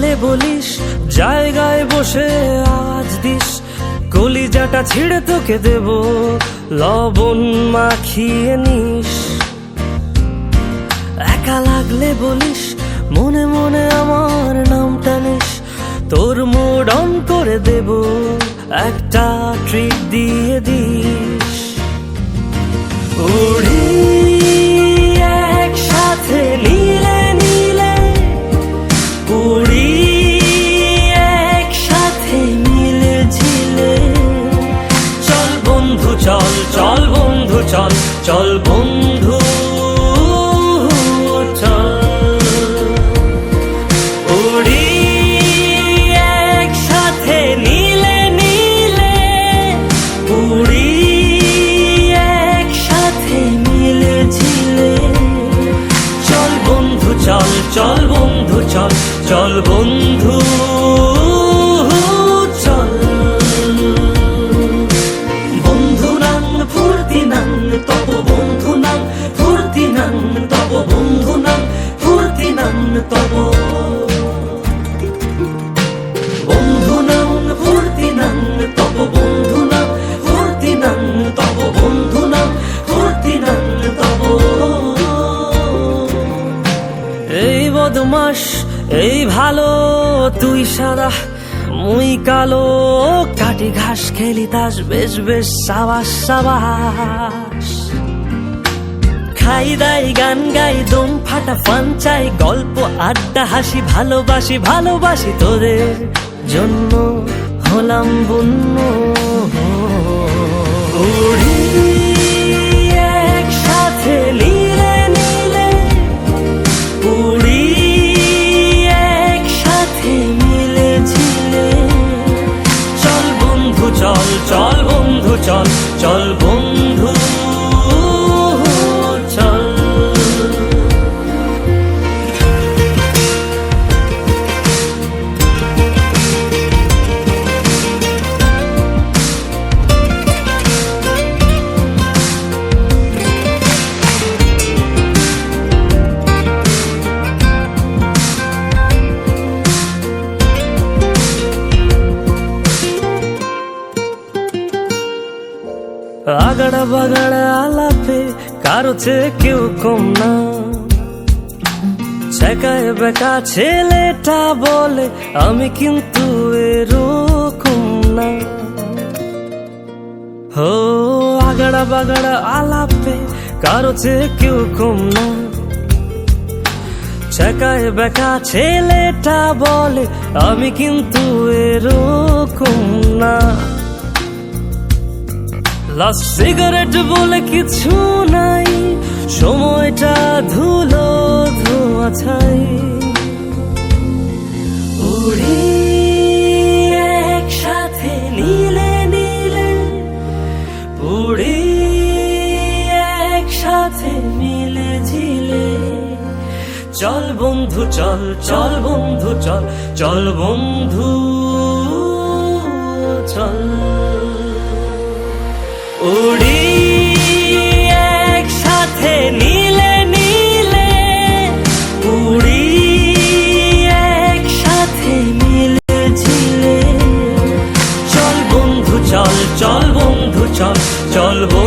লাগলে বলিস, জায়গায় বসে আওয়াজ দিস, কলিজাটা ছিঁড়ে তোকে দেব, লবণ মাখিয়ে নিস। একা লাগলে বলিস, মনে মনে আমার নামটা নিস, তোর মুড অন করে দেব, একটা ট্রিট দিয়ে দিস। উড়ি একসাথে নীলে নীলে, উড়ি একসাথে মিলে ঝিলে, চল বন্ধু চল, চল বন্ধু চল, চল বন্ধু চল। উড়ি একসাথে নীলে নীলে, উড়ি একসাথে মিলে ঝিলে, চল বন্ধু চল, চল বন্ধু চল, চল বন্ধু চল। বন্ধু নাং ফুর্তি নাং তব, বন্ধু নাং ফুর্তি নাং তব, বন্ধু নাং ফুর্তি নাং তব, বন্ধু নাং ফুর্তি নাং তব, বন্ধু নাং ফুর্তি নাং তব, বন্ধু নাং ফুর্তি নাং তব। এই বদমাস এই ভালো, তুই সাদা মুই কালো, কাটি ঘাস খেলি তাস, বেশ বেশ সাবাস সাবাস। খাই দাই গান গাই, দম ফাটা ফান চাই, গল্প আড্ডা হাসি, ভালোবাসি ভালোবাসি তোদের জন্য হলাম বন্য। উড়ি একসাথে নীলে নীলে, উড়ি একসাথে মিলে ঝিলে, চল বন্ধু চল, চল বন্ধু চল, চল বন্ধু চল। আগাড়া বাগাড়া আলাপে কারো চেয়ে কেউ কম না, ছেকায় বেকা ছেলেটা বলে আমি কিন্তু এরকম না। হো আগাড়া বাগাড়া আলাপে কারো চেয়ে কেউ কম না, ছেকায় বেকা ছেলেটা বলে আমি কিন্তু এরকম না। লাস্ট সিগারেট বলে কিছু নাই, সময়টা ধুলো ধোঁয়া ছাই। উড়ি একসাথে নীলে নীলে, উড়ি একসাথে মিলে ঝিলে, চল বন্ধু চল, চল বন্ধু চল, চল বন্ধু চল। উড়ি একসাথে নীলে নীলে, উড়ি একসাথে মিলে ঝিলে, চল বন্ধু চল, চল বন্ধু চল, চল বন্ধু